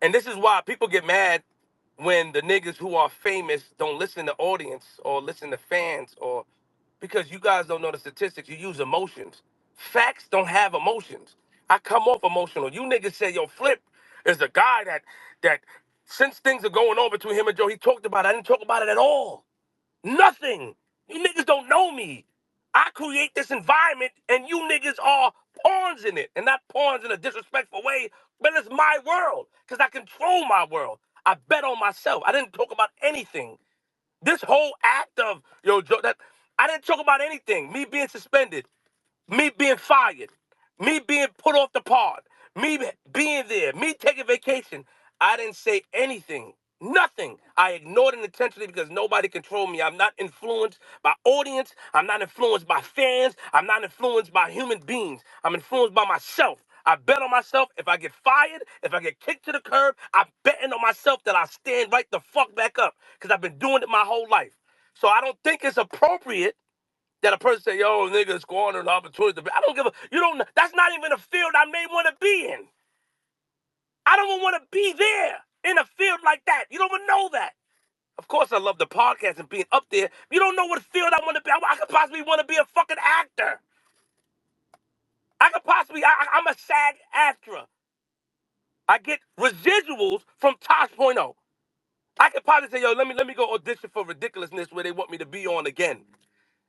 And this is why people get mad when the niggas who are famous don't listen to audience or listen to fans, or because you guys don't know the statistics. You use emotions. Facts don't have emotions. I come off emotional. You niggas say, yo, Flip is the guy that since things are going on between him and Joe, he talked about it. I didn't talk about it at all. Nothing. You niggas don't know me. I create this environment and you niggas are pawns in it. And not pawns in a disrespectful way, but it's my world. Because I control my world. I bet on myself. I didn't talk about anything. This whole act of, yo, Joe, that I didn't talk about anything. Me being suspended, me being fired, me being put off the pod, me being there, me taking vacation. I didn't say anything. Nothing. I ignored it intentionally because nobody controlled me. I'm not influenced by audience. I'm not influenced by fans. I'm not influenced by human beings. I'm influenced by myself. I bet on myself. If I get fired, if I get kicked to the curb, I'm betting on myself that I stand right the fuck back up because I've been doing it my whole life. So I don't think it's appropriate that a person say, yo, nigga, squander an opportunity. I don't give a, you don't, that's not even a field I may want to be in. I don't even want to be there in a field like that. You don't even know that. Of course, I love the podcast and being up there. You don't know what field I want to be. I could possibly want to be a fucking actor. I could possibly, I'm a SAG actor. I get residuals from Tosh Point oh. I could probably say, yo, let me go audition for Ridiculousness where they want me to be on again.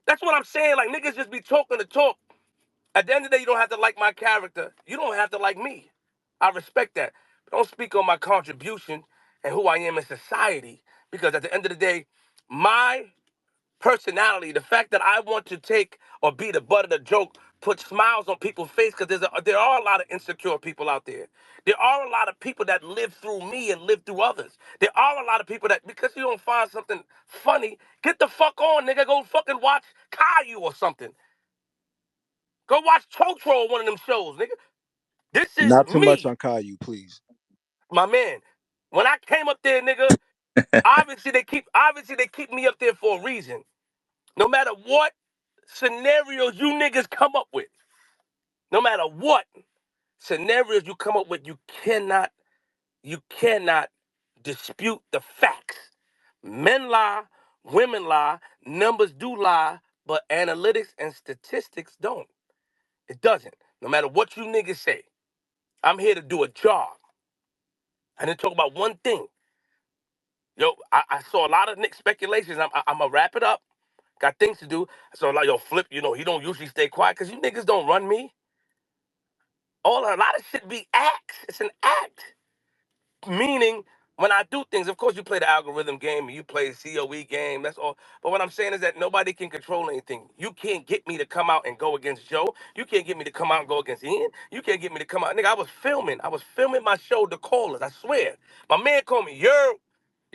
That's what I'm saying. Like, niggas just be talking the talk. At the end of the day, you don't have to like my character. You don't have to like me. I respect that. But don't speak on my contribution and who I am in society. Because at the end of the day, my personality, the fact that I want to take or be the butt of the joke, put smiles on people's face, because there are a lot of insecure people out there. There are a lot of people that live through me and live through others. There are a lot of people that, because you don't find something funny, get the fuck on, nigga. Go fucking watch Caillou or something. Go watch Chotro, one of them shows, nigga. This is Not too much me, on Caillou, please. my man. When I came up there, nigga, obviously they keep me up there for a reason. No matter what scenarios you niggas come up with, no matter what scenarios you come up with, you cannot dispute the facts. Men lie, women lie, numbers do lie, but analytics and statistics don't. It doesn't. No matter what you niggas say, I'm here to do a job. I didn't talk about one thing. Yo, I saw a lot of Nick speculations. I'm gonna wrap it up. Got things to do. So like, yo, Flip, he don't usually stay quiet because you niggas don't run me. A lot of shit be acts. It's an act. Meaning, when I do things, of course, you play the algorithm game and you play the COE game. That's all. But what I'm saying is that nobody can control anything. You can't get me to come out and go against Joe. You can't get me to come out and go against Ian. You can't get me to come out. Nigga, I was filming. I was filming my show, The Callers. I swear. My man called me, yo,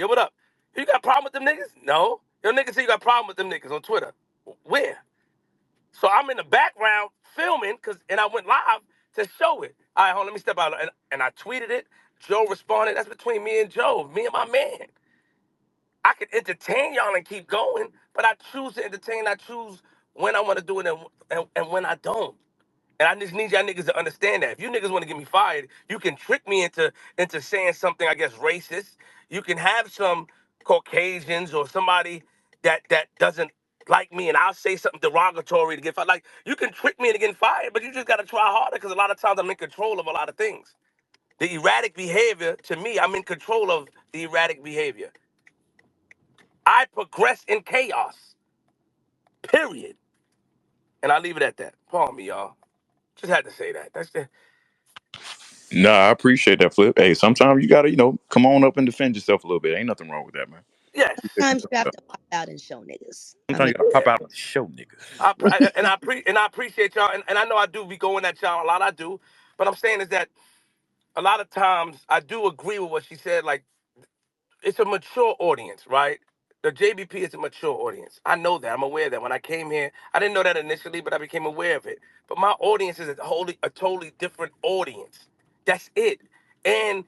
what up? You got a problem with them niggas? No. Yo, niggas say you got a problem with them niggas on Twitter. Where? So I'm in the background filming, and I went live to show it. All right, hold on, let me step out. And I tweeted it. Joe responded. That's between me and Joe, me and my man. I could entertain y'all and keep going, but I choose to entertain. I choose when I want to do it and when I don't. And I just need y'all niggas to understand that. If you niggas want to get me fired, you can trick me into saying something, I guess, racist. You can have some Caucasians or somebody that doesn't like me, and I'll say something derogatory to get fired. Like, you can trick me into getting fired, but you just got to try harder because a lot of times I'm in control of a lot of things. The erratic behavior, to me, I'm in control of the erratic behavior. I progress in chaos, period. And I leave it at that. Pardon me, y'all. Just had to say that. That's the, Nah, I appreciate that, Flip. Hey, sometimes you gotta, come on up and defend yourself a little bit. Ain't nothing wrong with that, man. yes. Sometimes you have to pop out and show niggas. I Sometimes mean, you gotta pop out and show niggas. I appreciate y'all, and I know I do be going at y'all a lot. I do, but I'm saying is that a lot of times I do agree with what she said. Like, it's a mature audience, right? The JBP is a mature audience. I know that. I'm aware of that. When I came here, I didn't know that initially, but I became aware of it. But my audience is a totally different audience. That's it. And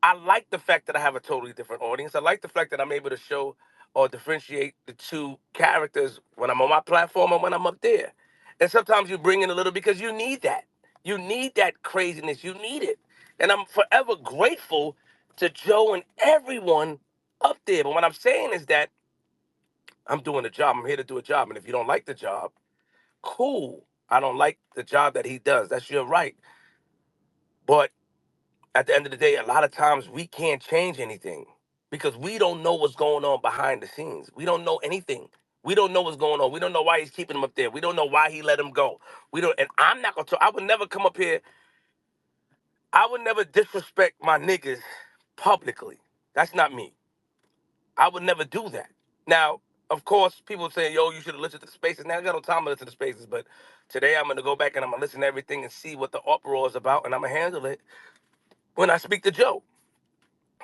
I like the fact that I have a totally different audience. I like the fact that I'm able to show or differentiate the two characters when I'm on my platform and when I'm up there. And sometimes you bring in a little because you need that. You need that craziness. You need it. And I'm forever grateful. to Joe and everyone up there. But what I'm saying is that I'm doing a job. I'm here to do a job. And if you don't like the job, cool. I don't like the job that he does. That's your right. But at the end of the day, a lot of times we can't change anything because we don't know what's going on behind the scenes. We don't know anything. We don't know what's going on. We don't know why he's keeping him up there. We don't know why he let him go. We don't. And I'm not gonna talk. I would never come up here. I would never disrespect my niggas publicly. That's not me. I would never do that. Now, of course, people say, yo, you should have listened to the spaces. Now, I got no time to listen to spaces, but today I'm going to go back and I'm going to listen to everything and see what the uproar is about, and I'm going to handle it when I speak to Joe.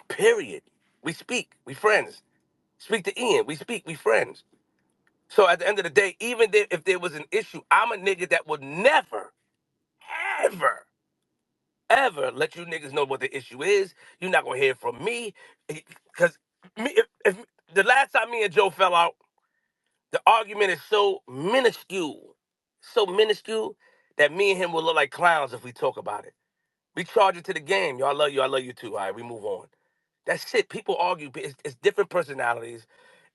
Period. We speak. We friends. Speak to Ian. We speak. We friends. So at the end of the day, even if there was an issue, I'm a nigga that would never, ever, ever let you niggas know what the issue is. You're not going to hear from me. Because if the last time me and Joe fell out, the argument is so minuscule that me and him will look like clowns if we talk about it. We charge it to the game. Yo, I love you. I love you too. All right, we move on. That's it. People argue. It's different personalities.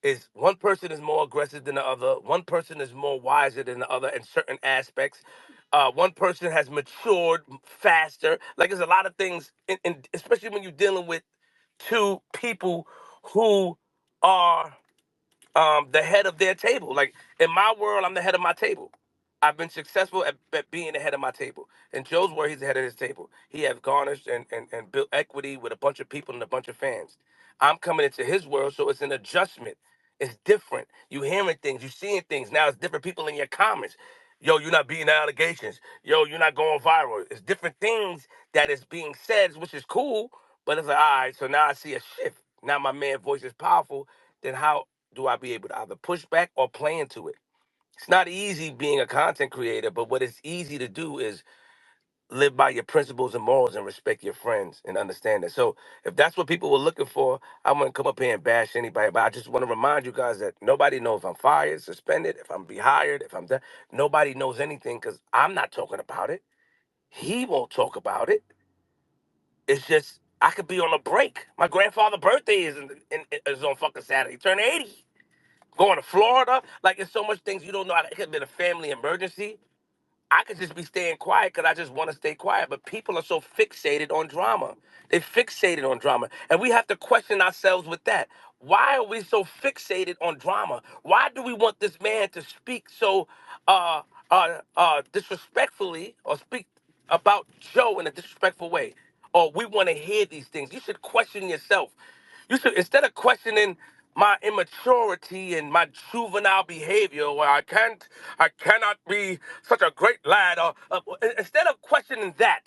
Is one person is more aggressive than the other. One person is more wiser than the other in certain aspects. One person has matured faster. Like there's a lot of things, especially when you're dealing with two people who are the head of their table. Like in my world, I'm the head of my table. I've been successful at being the head of my table. In Joe's world, he's the head of his table. He has garnished and built equity with a bunch of people and a bunch of fans. I'm coming into his world, so it's an adjustment. It's different. You hearing things, you seeing things. Now it's different people in your comments. Yo, you're not beating the allegations. Yo, you're not going viral. It's different things that is being said, which is cool. But it's like, all right, so now I see a shift. Now my man voice is powerful. Then how do I be able to either push back or play into it? It's not easy being a content creator, but what is easy to do is live by your principles and morals and respect your friends and understand that. So if that's what people were looking for, I wouldn't come up here and bash anybody. But I just want to remind you guys that nobody knows if I'm fired, suspended, if I'm be hired, if I'm done. Nobody knows anything because I'm not talking about it. He won't talk about it. It's just I could be on a break. My grandfather's birthday is on fucking Saturday. He turned 80. Going to Florida, like it's so much things you don't know. It could have been a family emergency. I could just be staying quiet because I just want to stay quiet. But people are so fixated on drama. They're fixated on drama. And we have to question ourselves with that. Why are we so fixated on drama? Why do we want this man to speak so disrespectfully or speak about Joe in a disrespectful way? Or we want to hear these things. You should question yourself. You should, instead of questioning my immaturity and my juvenile behavior, where I cannot be such a great lad, or instead of questioning that,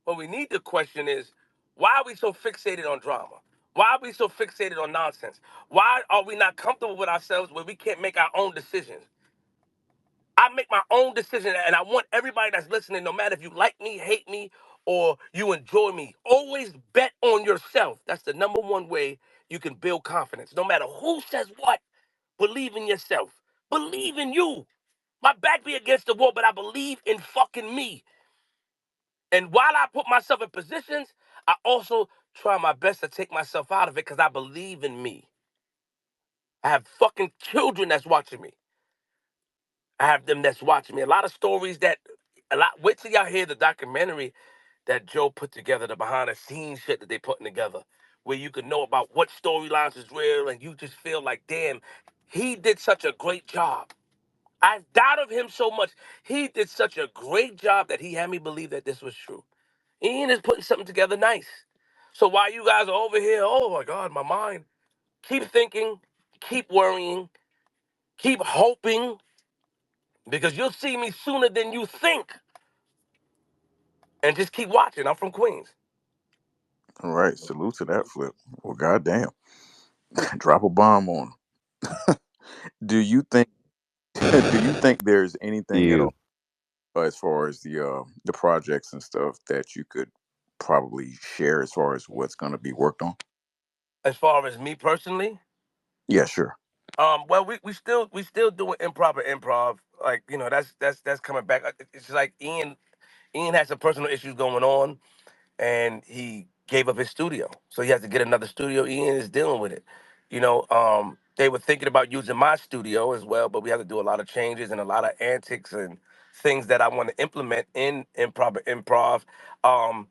what we need to question is why are we so fixated on drama? Why are we so fixated on nonsense? Why are we not comfortable with ourselves where we can't make our own decisions? I make my own decision, and I want everybody that's listening, no matter if you like me, hate me, or you enjoy me, always bet on yourself. That's the number one way you can build confidence. No matter who says what, believe in yourself. Believe in you. My back be against the wall, but I believe in fucking me. And while I put myself in positions, I also try my best to take myself out of it because I believe in me. I have fucking children that's watching me. I have them that's watching me. A lot of stories that wait till y'all hear the documentary that Joe put together, the behind the scenes shit that they putting together, where you can know about what storylines is real and you just feel like, damn, he did such a great job. I doubted him so much. He did such a great job that he had me believe that this was true. Ian is putting something together nice. So while you guys are over here, oh my God, my mind, keep thinking, keep worrying, keep hoping, because you'll see me sooner than you think. And just keep watching. I'm from Queens. All right, salute to that, Flip. Well, goddamn, drop a bomb on 'em. Do you think? Do you think there's anything at You. all as far as the projects and stuff that you could probably share as far as what's going to be worked on? As far as me personally, Yeah, sure. well, we still doing improper improv. Like that's coming back. It's like Ian has some personal issues going on, and he gave up his studio. So he has to get another studio. Ian is dealing with it. They were thinking about using my studio as well, but we have to do a lot of changes and a lot of antics and things that I want to implement in improv. Um,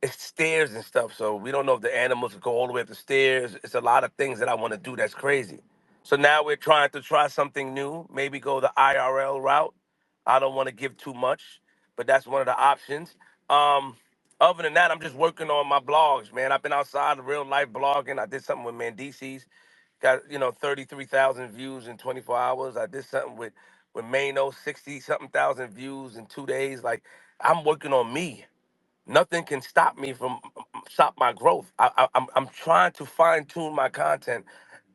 it's stairs and stuff, so we don't know if the animals go all the way up the stairs. It's a lot of things that I want to do that's crazy. So now we're trying to try something new, maybe go the IRL route. I don't want to give too much, but that's one of the options. Um, Other than that, I'm just working on my blogs, man. I've been outside of real life blogging. I did something with Mendices, got 33,000 views in 24 hours. I did something with Mano, 60 something thousand views in 2 days. Like I'm working on me. Nothing can stop me from stop my growth. I'm trying to fine tune my content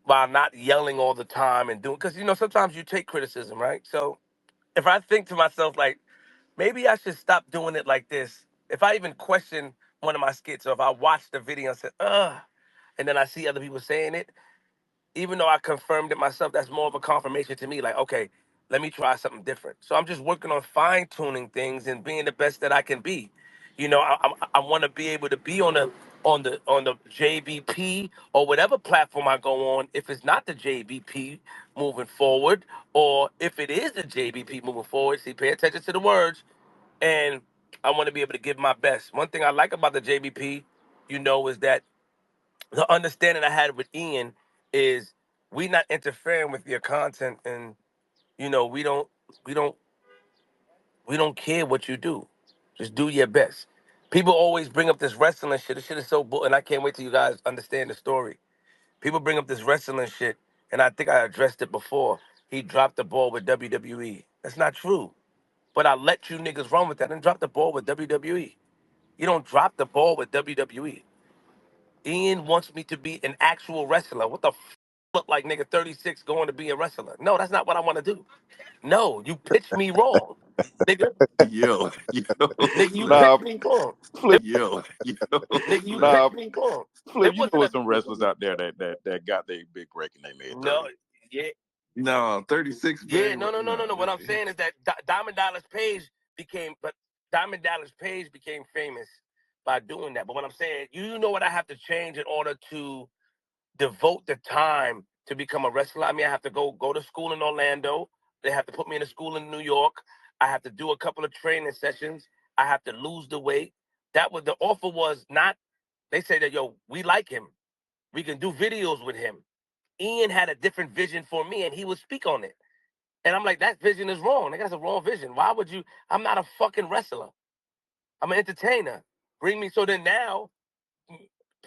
while not yelling all the time and doing because sometimes you take criticism, right? So if I think to myself like maybe I should stop doing it like this. If I even question one of my skits or if I watch the video and say, and then I see other people saying it, even though I confirmed it myself, that's more of a confirmation to me. Like, okay, let me try something different. So I'm just working on fine tuning things and being the best that I can be. I want to be able to be on the JBP or whatever platform I go on. If it's not the JBP moving forward, or if it is the JBP moving forward, see, pay attention to the words. And I want to be able to give my best. One thing I like about the JBP, is that the understanding I had with Ian is we not interfering with your content, and we we don't we don't care what you do. Just do your best. People always bring up this wrestling shit. This shit is so and I can't wait till you guys understand the story. People bring up this wrestling shit, and I think I addressed it before. He dropped the ball with WWE. That's not true. But I let you niggas run with that and drop the ball with WWE. You don't drop the ball with WWE. Ian wants me to be an actual wrestler. What the look like, nigga, 36 going to be a wrestler? No, that's not what I want to do. No, you pitched me wrong, nigga. Yo, yo, Nigga, you Flip. pitched Nah, me wrong. Flip. Yo, yo. Nigga, you Nah, pitched me wrong. Flip. It You know wasn't what's a some wrestlers out there that got their big break and they made no. 30. Yeah, No, 36, yeah, man. no, no, no, no, Nah, no. What I'm saying is that Diamond Dallas Page Diamond Dallas Page became famous by doing that. But what I'm saying, you know what I have to change in order to devote the time to become a wrestler. I mean, I have to go to school in Orlando. They have to put me in a school in New York. I have to do a couple of training sessions. I have to lose the weight. That was the offer was not. They say that we like him. We can do videos with him. Ian had a different vision for me, and he would speak on it. And I'm like, that vision is wrong. That's a wrong vision. Why would you? I'm not a fucking wrestler. I'm an entertainer. Bring me. So then now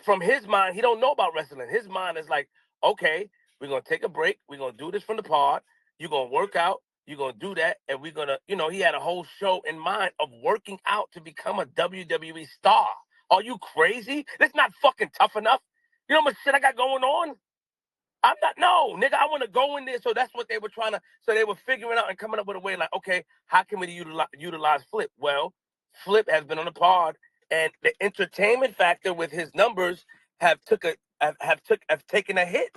from his mind, he don't know about wrestling. His mind is like, okay, we're gonna take a break. We're gonna do this from the pod. You're gonna work out. You're gonna do that, and we're gonna, he had a whole show in mind of working out to become a WWE star. Are you crazy? That's not fucking tough enough. You know how much shit I got going on? I'm not, no, nigga, I want to go in there. So that's what they were so they were figuring out and coming up with a way like, okay, how can we utilize Flip? Well, Flip has been on the pod, and the entertainment factor with his numbers have taken a hit.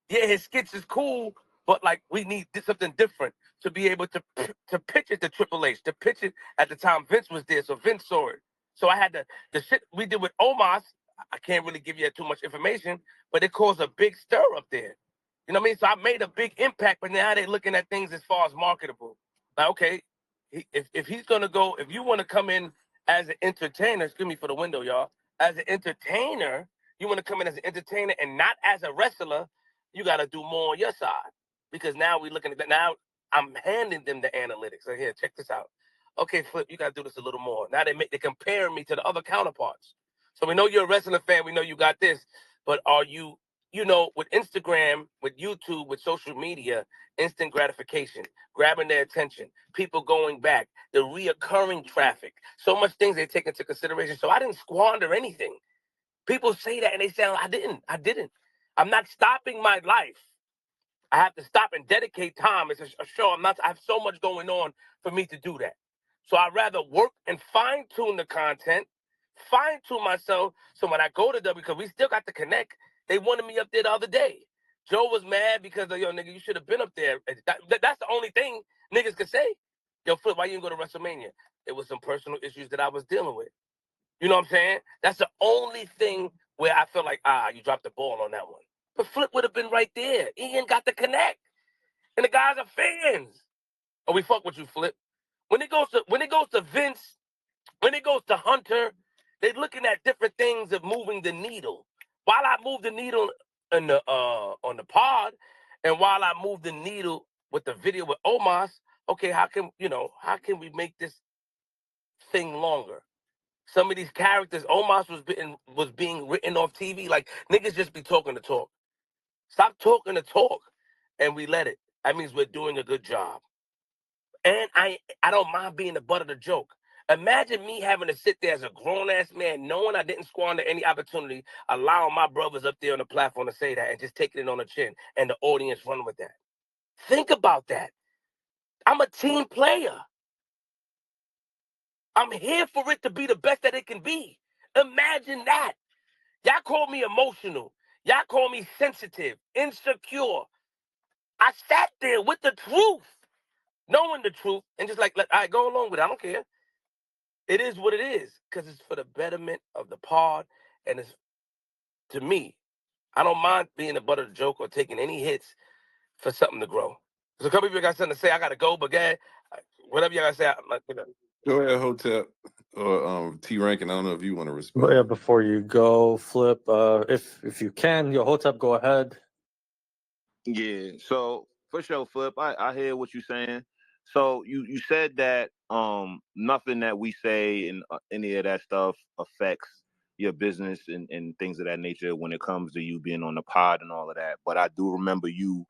Yeah, his skits is cool, but like we need something different to be able to pitch it to Triple H, to pitch it at the time Vince was there, so Vince saw it. So I had the shit we did with Omos. I can't really give you too much information, but it caused a big stir up there. You know what I mean? So I made a big impact, but now they're looking at things as far as marketable. Like, okay, if he's gonna go, if you want to come in as an entertainer, excuse me for the window, y'all. As an entertainer, you want to come in as an entertainer and not as a wrestler, you got to do more on your side because now we're looking at that. Now I'm handing them the analytics. So here, check this out. Okay, Flip, you got to do this a little more. Now they compare me to the other counterparts. So we know you're a wrestling fan. We know you got this, but are you, with Instagram, with YouTube, with social media, instant gratification, grabbing their attention, people going back, the reoccurring traffic, so much things they take into consideration. So I didn't squander anything. People say that and they say, I didn't. I didn't. I'm not stopping my life. I have to stop and dedicate time. It's a show. I have so much going on for me to do that. So I'd rather work and fine tune the content, fine tune myself. So when I go to W, because we still got to connect, they wanted me up there the other day. Joe was mad because of, nigga, you should have been up there. That's the only thing niggas could say. Yo, Flip, why you didn't go to WrestleMania? It was some personal issues that I was dealing with. You know what I'm saying? That's the only thing where I feel like, you dropped the ball on that one. But Flip would have been right there. Ian got the connect. And the guys are fans. Oh, we fuck with you, Flip. When it goes to Vince, when it goes to Hunter, they're looking at different things of moving the needle. While I move the needle in the on the pod, and while I move the needle with the video with Omos, okay, how can we make this thing longer? Some of these characters, Omos was being written off TV. Like, niggas just be talking to talk. Stop talking to talk, and we let it. That means we're doing a good job. And I don't mind being the butt of the joke. Imagine me having to sit there as a grown-ass man, knowing I didn't squander any opportunity, allowing my brothers up there on the platform to say that and just taking it on the chin, and the audience run with that. Think about that. I'm a team player. I'm here for it to be the best that it can be. Imagine that. Y'all call me emotional. Y'all call me sensitive, insecure. I sat there with the truth, knowing the truth, and just like, all right, go along with it. I don't care. It is what it is, because it's for the betterment of the pod, and it's, to me, I don't mind being the butt of the joke or taking any hits for something to grow. So a couple of you got something to say. I got to go, but guys, whatever you got to say, Go ahead, Hotep or T Rankin. I don't know if you want to respond. But yeah, before you go, Flip, if you can, your Hotep, go ahead. Yeah, so for sure, Flip, I hear what you're saying. So you said that nothing that we say and any of that stuff affects your business and things of that nature when it comes to you being on the pod and all of that. But I do remember you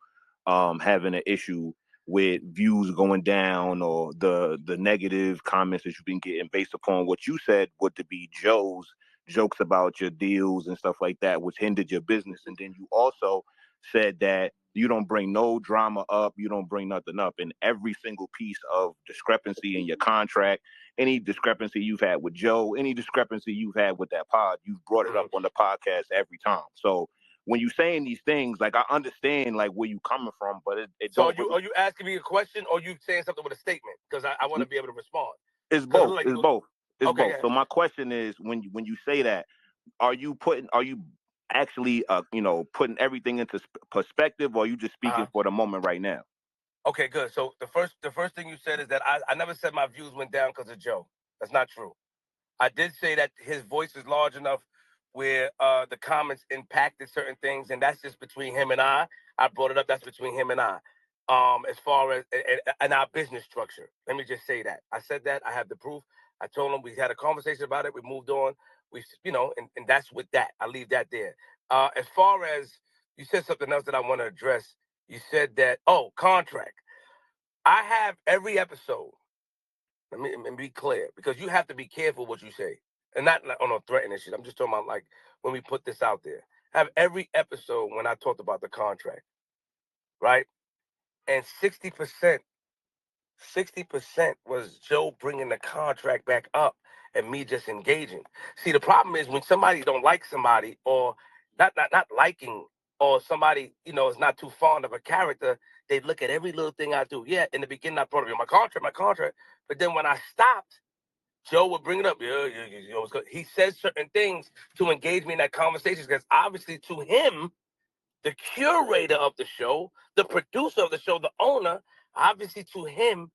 having an issue with views going down or the negative comments that you've been getting based upon what you said would to be Joe's jokes about your deals and stuff like that, which hindered your business. And then you also said that you don't bring no drama up, you don't bring nothing up. And every single piece of discrepancy in your contract, any discrepancy you've had with Joe, any discrepancy you've had with that pod, you've brought it up on the podcast every time. So when you're saying these things, like, I understand like where you coming from, but it So don't are you asking me a question, or you saying something with a statement? Because I want to be able to respond. It's both. Like, it's both. It's okay, both. yeah. So my question is, when you say that, are you actually putting everything into perspective, or are you just speaking for the moment right now? Okay, good. So the first thing you said is that I never said my views went down because of Joe. That's not true. I did say that his voice is large enough where the comments impacted certain things, and that's just between him and I. I brought it up. That's between him and I. As far as and our business structure, let me just say that I said that. I have the proof. I told him we had a conversation about it. We moved on. We, and that's with that. I leave that there. As far as you said something else that I want to address. You said that, contract. I have every episode. Let me be clear, because you have to be careful what you say, and not like on a threatening shit. I'm just talking about like when we put this out there. I have every episode when I talked about the contract, right? And 60% was Joe bringing the contract back up and me just engaging. See, the problem is when somebody don't like somebody, or not liking, or somebody is not too fond of a character, they look at every little thing I do. Yeah, in the beginning I brought up my contract, but then when I stopped, Joe would bring it up. Yeah, he says certain things to engage me in that conversation, because obviously to him, the curator of the show, the producer of the show, the owner, obviously to him,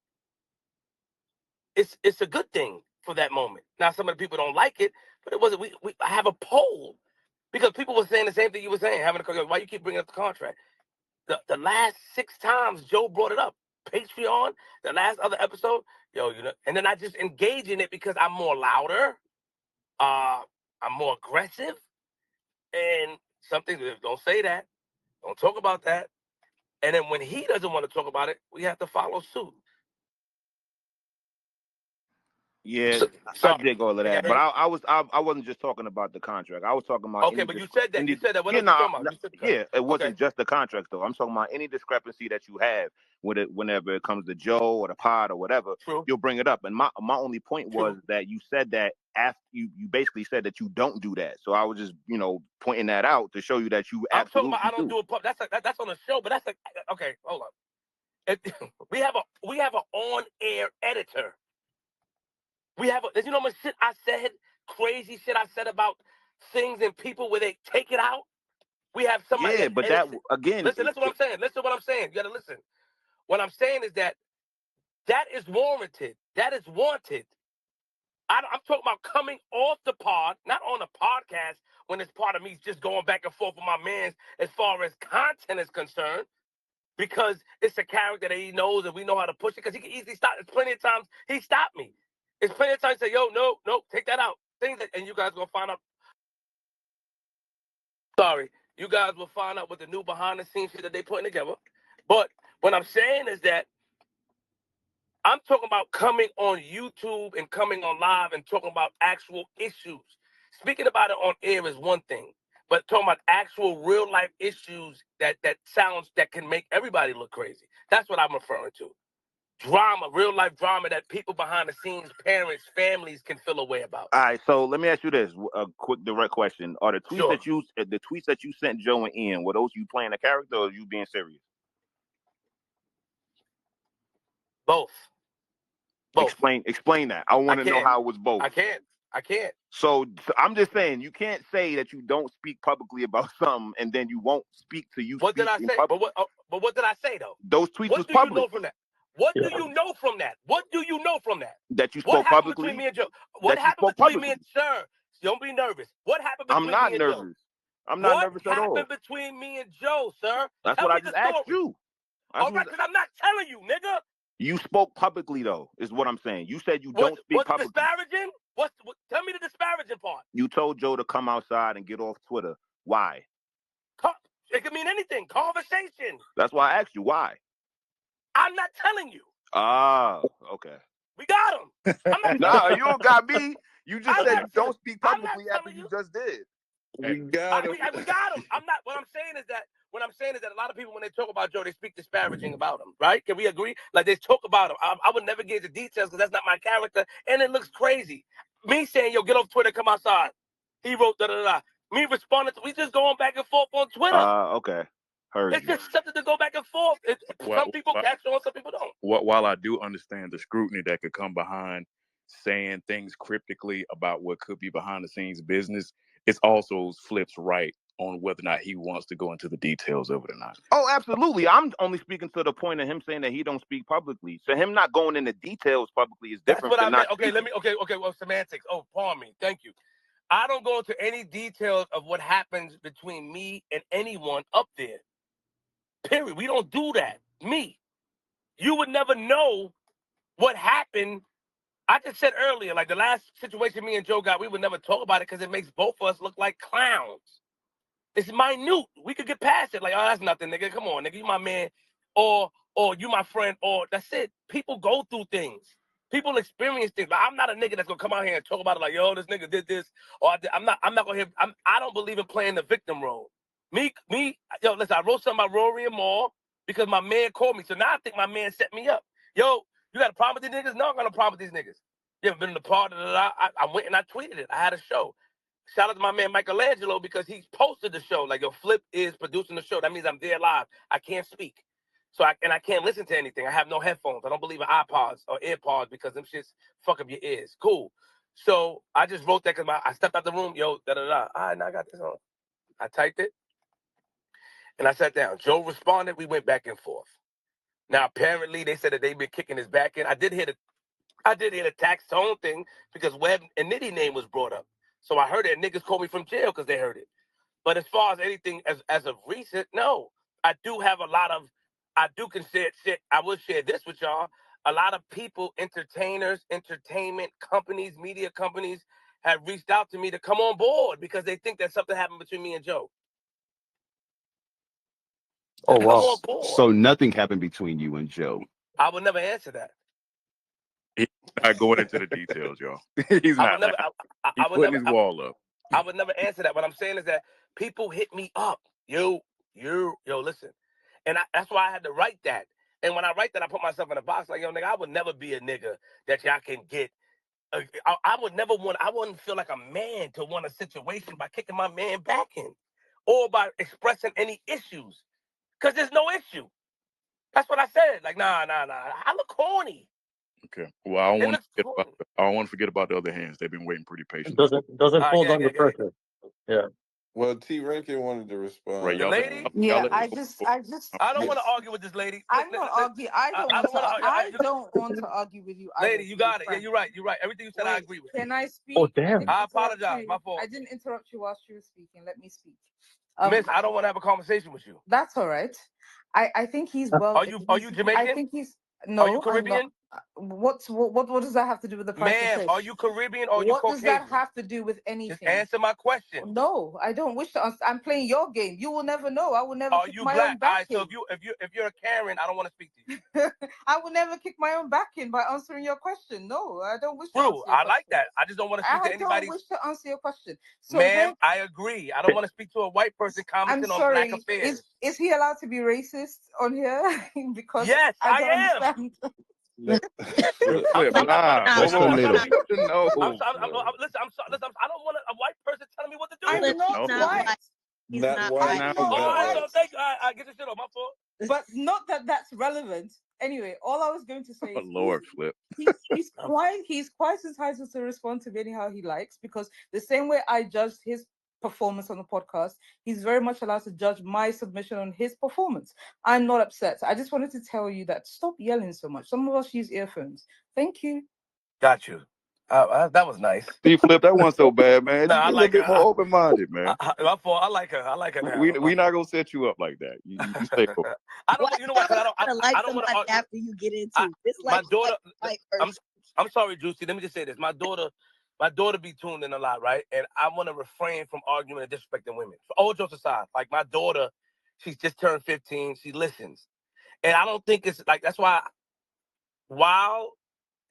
it's a good thing for that moment. Now, some of the people don't like it, but it wasn't. I have a poll, because people were saying the same thing you were saying. Why you keep bringing up the contract? The last 6 times Joe brought it up, Patreon, the last other episode, and then I just engage in it because I'm more louder, I'm more aggressive, and some things don't say that, don't talk about that, and then when he doesn't want to talk about it, we have to follow suit. Yeah, So I dig all of that, but I wasn't just talking about the contract. I was talking about okay, but you said that. You said that. What else you talking about? You said it wasn't just the contract though. I'm talking about any discrepancy that you have with it whenever it comes to Joe or the pod or whatever. True. You'll bring it up, and my only point was that you said that after you basically said that you don't do that. So I was just pointing that out to show you that you absolutely I'm talking about I don't do it. That's on the show, but that's okay. Hold up. We have an on-air editor. We have you know how much shit I said crazy shit I said about things and people where they take it out? We have somebody. Yeah, but that again. Listen what I'm saying. Listen what I'm saying. You gotta listen. What I'm saying is that is warranted. That is wanted. I'm talking about coming off the pod, not on a podcast when it's part of me just going back and forth with my mans as far as content is concerned, because it's a character that he knows and we know how to push it, because he can easily stop. There's plenty of times he stopped me. There's plenty of times he say, yo, no, take that out. Things that, and you guys gonna find out. Sorry, you guys will find out with the new behind the scenes shit that they putting together. But what I'm saying is that I'm talking about coming on YouTube and coming on live and talking about actual issues. Speaking about it on air is one thing, but talking about actual real life issues that can make everybody look crazy. That's what I'm referring to. Drama, real life drama that people behind the scenes, parents, families can feel a way about. All right, so let me ask you this: a quick, direct question: are the tweets Sure. the tweets that you sent Joe and Ian, were those you playing a character or you being serious? Both. Explain that. I want to know how it was both. I can't. So I'm just saying, you can't say that you don't speak publicly about something and then you won't speak to you. What did I say? But what did I say though? Those tweets was public. What do you know from that? What do you know from that? What do you know from that? That you spoke publicly? Between me and Joe? What happened between me and Sir? Don't be nervous. What happened between me and Joe? I'm not nervous. I'm not nervous at all. What happened between me and Joe, sir? That's what I just asked you. All right, because I'm not telling you, nigga. You spoke publicly, though, is what I'm saying. You said you don't speak publicly. What's disparaging? Tell me the disparaging part. You told Joe to come outside and get off Twitter. Why? It could mean anything. Conversation. That's why I asked you why. I'm not telling you. Ah, okay. We got him. Nah, you don't got me. You just said you don't speak publicly after you just did. We got him. We got him. What I'm saying is that a lot of people, when they talk about Joe, they speak disparaging about him, right? Can we agree? Like, they talk about him. I would never get into details because that's not my character, and it looks crazy. Me saying, yo, get off Twitter, come outside. He wrote da-da-da. Me responding we just going back and forth on Twitter. Okay. Heard it's just something to go back and forth. Some people catch on, some people don't. While I do understand the scrutiny that could come behind saying things cryptically about what could be behind the scenes business, it's also Flip's right on whether or not he wants to go into the details of it or not. Oh, absolutely. I'm only speaking to the point of him saying that he don't speak publicly. So him not going into details publicly is different. That's what I meant. Okay, well, semantics. Oh, pardon me. Thank you. I don't go into any details of what happens between me and anyone up there. Period. We don't do that. Me. You would never know what happened. I just said earlier, like the last situation me and Joe got, we would never talk about it because it makes both of us look like clowns. It's minute. We could get past it. Like, oh, that's nothing, nigga. Come on, nigga. You my man. Or you my friend. Or that's it. People go through things. People experience things. But I'm not a nigga that's gonna come out here and talk about it like, yo, this nigga did this. Or I'm not gonna hear. I don't believe in playing the victim role. Me. Yo, listen. I wrote something about Rory and Maul because my man called me. So now I think my man set me up. Yo, you got a problem with these niggas? No, I'm gonna problem with these niggas. You ever been in the part of I went and I tweeted it. I had a show. Shout out to my man Michelangelo because he posted the show. Like, yo, Flip is producing the show. That means I'm there live. I can't speak. So I can't listen to anything. I have no headphones. I don't believe in iPods or AirPods because them shits fuck up your ears. Cool. So I just wrote that because I stepped out the room. Yo, da-da-da. All right, now I got this on. I typed it. And I sat down. Joe responded. We went back and forth. Now, apparently, they said that they've been kicking his back in. I did hear the tax tone thing because Webb and Nitty name was brought up. So I heard it. Niggas called me from jail because they heard it. But as far as anything as of recent, no. I can share shit. I will share this with y'all. A lot of people, entertainers, entertainment companies, media companies have reached out to me to come on board because they think that something happened between me and Joe. Oh, wow. So nothing happened between you and Joe. I would never answer that. He's not going into the details, y'all. He's not. He's putting his wall up. I would never answer that. What I'm saying is that people hit me up. Yo, listen. And that's why I had to write that. And when I write that, I put myself in a box like, yo, nigga, I would never be a nigga that y'all can get. I wouldn't feel like a man to want a situation by kicking my man back in or by expressing any issues. Because there's no issue. That's what I said. Like, nah. I look corny. Okay. Well, I don't It want looks to cool. forget about the other hands. They've been waiting pretty It patiently. doesn't All right, fold yeah, under yeah, yeah. pressure. Yeah. Well, T. Rankin wanted to Right, respond. The y'all let lady? y'all Yeah, let I go just, before- I just, I don't I want to just, argue with this lady. I'm not arguing. I don't I want don't to. want to argue. I don't want to argue with you either. Lady, To you be got it. Yeah, frank. you're right. You're right. Everything you said, I Wait, agree with. can I speak? Oh I damn. didn't I interrupt apologize. you. My fault. I didn't interrupt you whilst you were speaking. Let me speak. Miss, I don't want to have a conversation with you. That's all right. I think he's well. Are you Jamaican? I think he's Are you no. I'm not. Caribbean? What does that have to do with the price of Ma'am, fish? are you Caribbean or are you What does that Caucasian? have to do with Just anything? answer my question. No, I don't wish to answer. I'm playing your game. You will never know. I will never Are kick you my black? own All back right, so in. if you're a Karen, I don't want to speak to you. I will never kick my own back in by answering your question. No, I don't wish to answer True, your I question. like that. I just don't want to speak to I don't anybody. wish to answer your question. So Ma'am, when I agree. I don't want to speak to a white person I'm commenting on black sorry, affairs. is he allowed to be racist on here? Because Yes, I I don't am. understand. No, Flip, Flip, Flip, I'm nah. trying Just to, a Hold on. little. No. listen, I don't want a white person telling me what to do. Yeah, I'm not no. not white. white. He's not not white. I'm Now He's not Oh, all not right, white. white. so thank you. I get your shit off my fault. But not that that's relevant. Anyway, all I was going to say Oh, is Lord, Flip. he's quite entitled to respond to me anyhow he likes, because the same way I judged his performance on the podcast, he's very much allowed to judge my submission on his performance. I'm not upset. I just wanted to tell you that stop yelling so much. Some of us use earphones. Thank you. Got you. That was nice. See, Flip, that wasn't so bad, man. No, Just I be a little like bit her. more open-minded, man. My fault. I like her. I like her now. We not gonna set you up like that. You stay over. I don't. Why You know what? 'Cause you gotta like I don't want to somebody argue. after you get into I, it's my like daughter. white I'm person. I'm sorry, Juicy. Let me just say this. My daughter be tuned in a lot, right? And I want to refrain from arguing and disrespecting women. So all jokes aside, like my daughter, she's just turned 15. She listens, and I don't think it's like that's why. While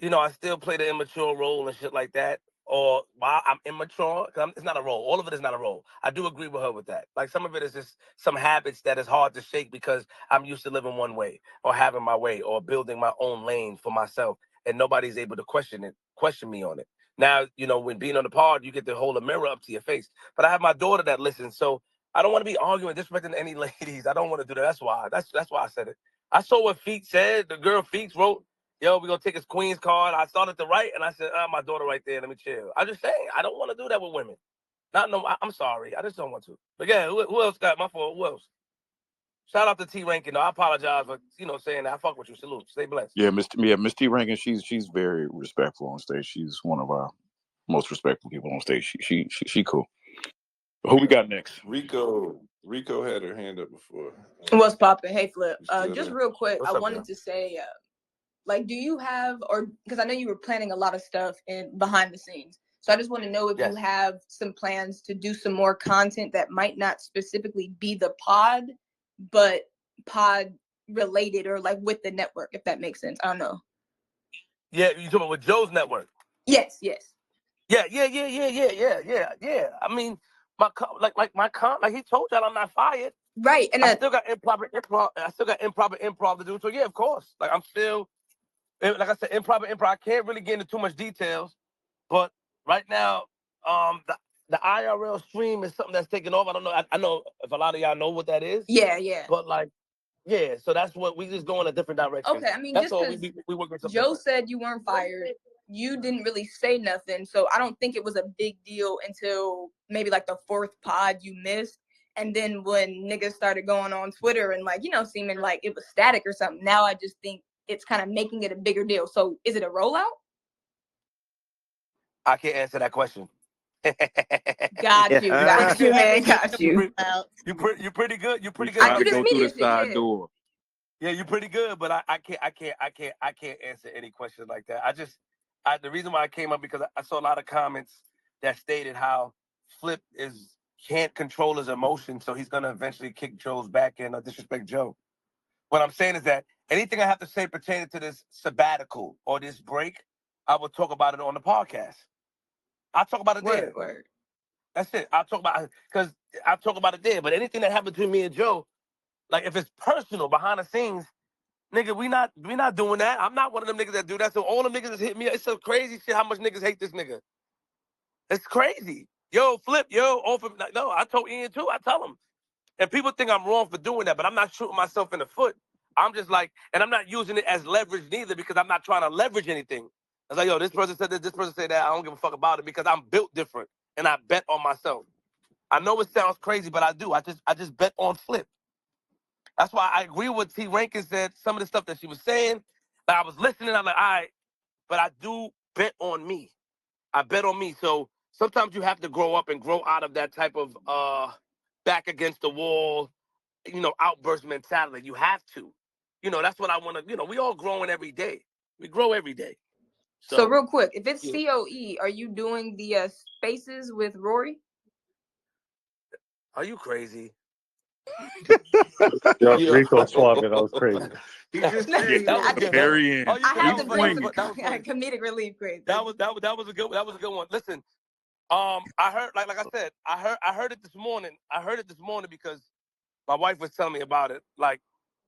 I still play the immature role and shit like that, or while I'm immature, because it's not a role. All of it is not a role. I do agree with her with that. Like some of it is just some habits that is hard to shake because I'm used to living one way, or having my way, or building my own lane for myself, and nobody's able to question me on it. Now, when being on the pod, you get to hold a mirror up to your face. But I have my daughter that listens, so I don't want to be arguing, disrespecting any ladies. I don't want to do that. That's why. That's why I said it. I saw what Feet said. The girl Feet wrote, "Yo, we're gonna take his Queen's card." I started to write and I said, my daughter right there, let me chill. I'm just saying, I don't want to do that with women. I'm sorry. I just don't want to. But yeah, who else got my fault? Who else? Shout out to T Rankin. I apologize for, saying that. I fuck with you. Salute. Stay blessed. Yeah, Miss T Rankin, she's very respectful on stage. She's one of our most respectfful people on stage. She cool. Who we got next? Rico had her hand up before. What's poppin'? Hey, Flip. Still Just there. real quick, What's I up, wanted girl? to say, do you have, or because I know you were planning a lot of stuff in behind the scenes, so I just want to know if you Yes. have some plans to do some more content that might not specifically be the pod, but pod related or like with the network, if that makes sense. I don't know. Yeah, you talking about with Joe's network? Yes. Yeah. I mean, like he told y'all, I'm not fired. Right, and I still got improper improv to do. So yeah, of course. Like I'm still, like I said, improper improv. I can't really get into too much details, but right now, the IRL stream is something that's taking off. I don't know. I know if a lot of y'all know what that is. yeah. But like, yeah. So that's what we just go in a different direction. Okay, I mean, That's just all. because We work with something Joe different. said you weren't fired, you didn't really say nothing, so I don't think it was a big deal until maybe like the fourth pod you missed, and then when niggas started going on Twitter and like seeming like it was static or something. Now I just think it's kind of making it a bigger deal. So is it a rollout? I can't answer that question. Got you, man. Got you. You're pretty good. You're pretty He's good. I trying do to this go through media the shit, side yeah. door. Yeah, you're pretty good, but I can't answer any questions like that. The reason why I came up because I saw a lot of comments that stated how Flip can't control his emotions, so he's gonna eventually kick Joe's back and disrespect Joe. What I'm saying is that anything I have to say pertaining to this sabbatical or this break, I will talk about it on the podcast. I'll talk about it there. Word. That's it. I'll talk about it there. But anything that happened between me and Joe, like if it's personal behind the scenes, nigga, we not doing that. I'm not one of them niggas that do that. So all them niggas that hit me, it's some crazy shit how much niggas hate this nigga. It's crazy. Yo, Flip, no, I told Ian too. I tell him. And people think I'm wrong for doing that, but I'm not shooting myself in the foot. I'm just like, and I'm not using it as leverage neither because I'm not trying to leverage anything. I was like, yo, this person said this person said that. I don't give a fuck about it because I'm built different and I bet on myself. I know it sounds crazy, but I do. I just bet on Flip. That's why I agree with T. Rankin said. Some of the stuff that she was saying, I was listening. I'm like, all right, but I do bet on me. I bet on me. So sometimes you have to grow up and grow out of that type of back against the wall, outburst mentality. You have to. That's what I want to. We all growing every day. We grow every day. So real quick, if it's yeah. COE, are you doing the spaces with Rory? Are you crazy? Yo, Yo. Rico swagging. That was crazy. He just No, said That was I a just- good. Very end. Oh, you I had that to was bring funny. some That was funny. comedic relief, Chris. That was a good. That was a good one. Listen, I heard like I said, I heard it this morning. I heard it this morning because my wife was telling me about it. Like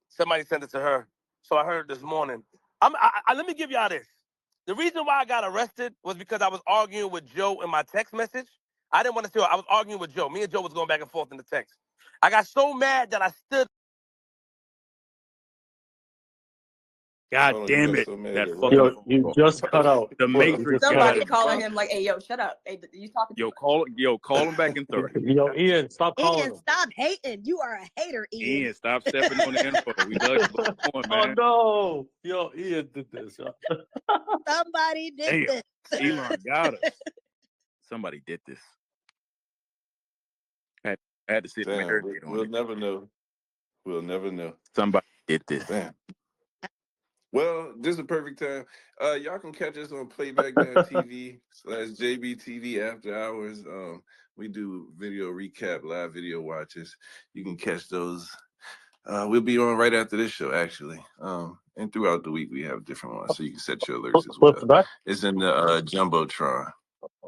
somebody sent it to her, so I heard it this morning. Let me give y'all this. The reason why I got arrested was because I was arguing with Joe in my text message. I didn't want to see. I was arguing with Joe. Me and Joe was going back and forth in the text. I got so mad that I stood. God Hold on, you damn got it. so mad That at what? fucking Yo, phone you call. just cut out. The Flip, you Matrix just cut Somebody out. calling him like, "Hey, yo, shut up. Hey, you talking too much." Yo, call him back in 30. Yo, Ian, stop calling Ian, him. stop hating. You are a hater, Ian. Ian, stop stepping on the info. We love you. What's going on, Oh man? no. Yo, Ian did this. Yo. Somebody did Damn. this. Elon got us. Somebody did this. I had to sit and Damn, marinate on we'll it. never know. We'll never know. Somebody did this. Damn. Well, this is a perfect time. Y'all can catch us on playback.tv/JBTV after hours. We do video recap, live video watches. You can catch those. We'll be on right after this show, actually. And throughout the week, we have different ones, so you can set your alerts as Flip's well. back? It's in the Jumbotron.